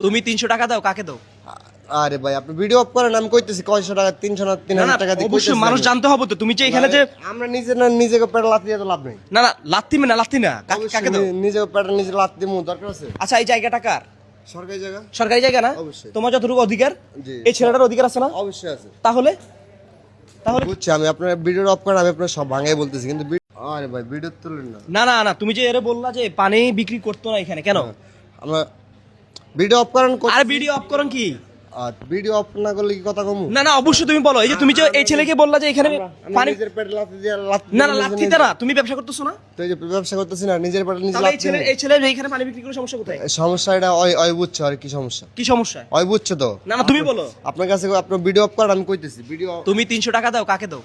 তুমি 300 টাকা দাও, কাকে দাও? আরে ভাই আপনি ভিডিও অফ করেন, আমি কইতেছি কয়শো টাকা, 300 না 3000 টাকা দিয়ে অবশ্যই কইতেছি মানুষ আমি। জানতে হবে তো তুমি যে এখানে যে আমরা নিজেকে পেটে লাথি দিয়ে তো লাভ নেই। না না লাত্তি না কাকে দাও? নিজেকে পেটে নিজে লাথি দিমু দরকার আছে? আচ্ছা এই জায়গাটা কার? সরকারি জায়গা। সরকারি জায়গা না? অবশ্যই। তোমার যতটুকু অধিকার জি। এই ছেলেটার অধিকার আছে না? অবশ্যই আছে। তাহলে তাহলে বুঝছি, আমি আপনার ভিডিও অফ করেন, আমি আপনার সব ভাঙাই বলতেছি, কিন্তু আরে ভাই ভিডিও তুলেন না। না না না তুমি যে এরে বললা যে পানি বিক্রি করতো না এখানে, কেন? আমরা ভিডিও অফ করেন। আর ভিডিও অফ করুন কি? আর ভিডিও অফ না করলে কি কথা কমু? না না অবশ্যই তুমি বলো, এই যে তুমি যে এই ছেলেকে বললা যে এখানে পানি নিজের পেটে লাথি দিয়ে না না লাত্তিতে না, তুমি ব্যবসা করতেছো না? তো এই যে ব্যবসা করতেছি না, নিজের পেটে নিজে তাহলে লাথি এই ছেলে যে এখানে পানি বিক্রি করে সমস্যা কোথায়? সমস্যা এটা ওই বুঝছো, আর কি সমস্যা? কি সমস্যা? ওই বুঝছো তো। না না তুমি বলো। আপনার কাছে আপনার ভিডিও অফ করেন, আমি কইতেছি ভিডিও। তুমি 300 টাকা দাও, কাকে দাও?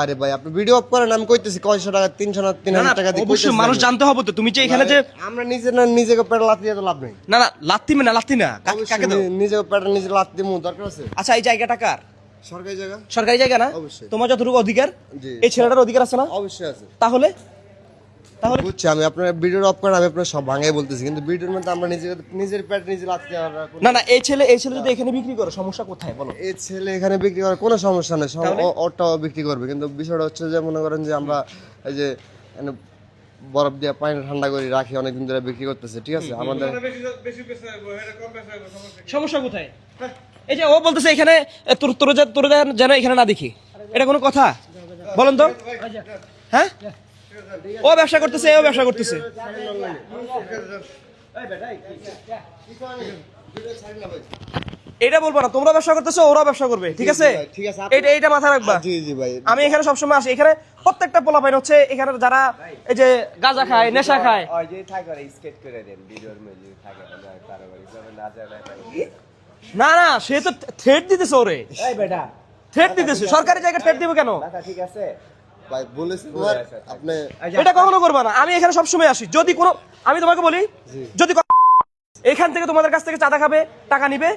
আরে ভাই আপনি ভিডিও অফ করেন, আমি কইতেছি কয়শো টাকা, 300 না 3000 টাকা দিয়ে অবশ্যই কইতেছি মানুষ আমি। জানতে হবে তো তুমি যে এখানে যে আমরা নিজেকে পেটে লাথি দিয়ে তো লাভ নেই। না না লাত্তি না কাকে দাও? নিজেকে পেটে নিজে লাথি দিমু দরকার আছে? আচ্ছা এই জায়গাটা কার? সরকারি জায়গা। সরকারি জায়গা না? অবশ্যই। তোমার যতটুকু অধিকার জি। এই ছেলেটার অধিকার আছে না? অবশ্যই আছে। তাহলে তাহলে বুঝছি, আমি আপনার ভিডিও অফ করেন, আমি আপনার সব ভাঙাই বলতেছি, কিন্তু ভিডিওর মধ্যে আমরা নিজের পেটে নিজে লাথি দেওয়ার না না এই ছেলে যদি এখানে বিক্রি করে সমস্যা কোথায় বলো? এই ছেলে এখানে বিক্রি করার কোনো সমস্যা নেই, ওটাও বিক্রি করবে, কিন্তু বিষয়টা হচ্ছে যে মনে করেন যে আমরা এই যে এখানে বরফ দিয়ে পানি ঠান্ডা করে রাখি অনেকদিন ধরে বিক্রি করতেছে, ঠিক আছে? আমাদের সমস্যা কোথায়? এই যে ও বলতেছে এখানে তোর যেন এখানে না দেখি, এটা কোনো কথা বলেন তো? হ্যাঁ ও ব্যবসা করতেছে, ও ব্যবসা করতেছে। এটা বলবো না, তোমরা ব্যবসা করতেছো, ওরা ব্যবসা করবে, ঠিক আছে? ঠিক আছে, এইটা মাথায় রাখবা। জি জি ভাই। আমি এখানে সবসময় আসি, এখানে প্রত্যেকটা পোলাপাইন হচ্ছে এখানে যারা এই যে গাঁজা খায়, নেশা খায়। ওই যে থাকে স্কেট করে দেন ভিডিওর মধ্যে থাকে না কারোবারি যাবে না যাবে না না সে তো থ্রেট দিতেছে ওরে, এই বেটা থ্রেট দিতেছে। সরকারি জায়গায় থ্রেট দিবে কেন? মাথা ঠিক আছে ভাই বলেছি আপনি এটা কখনো করবা না। আমি এখানে সবসময় আসি, যদি কোনো আমি তোমাকে বলি যদি এখান থেকে তোমাদের কাছ থেকে চাঁদা খাবে, টাকা নিবে,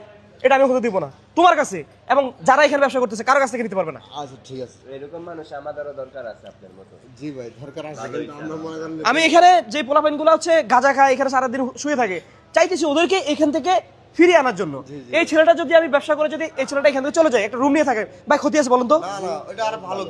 এটা আমি হতে দিব না তোমার কাছে, এবং যারা এখানে ব্যবসা করতেছে কারো কাছ থেকে নিতে পারবে না। আচ্ছা ঠিক আছে। এরকম মানুষ আমাদেরও দরকার আছে আপনার মতো। জি ভাই দরকার আছে, কিন্তু আমরা মনে করেন আমি এখানে যে পোলাপাইন গুলো হচ্ছে গাঁজা খায়, এখানে সারাদিন শুয়ে থাকে, চাইতেছি ওদেরকে এখান থেকে ফিরিয়ে আনার জন্য। এই ছেলেটা যদি আমি ব্যবসা করে যদি এই ছেলেটা এখান থেকে চলে যায়, একটা রুম নিয়ে থাকে, ভাই ক্ষতি আছে বলুন তো? না না ওটা আর ভালো।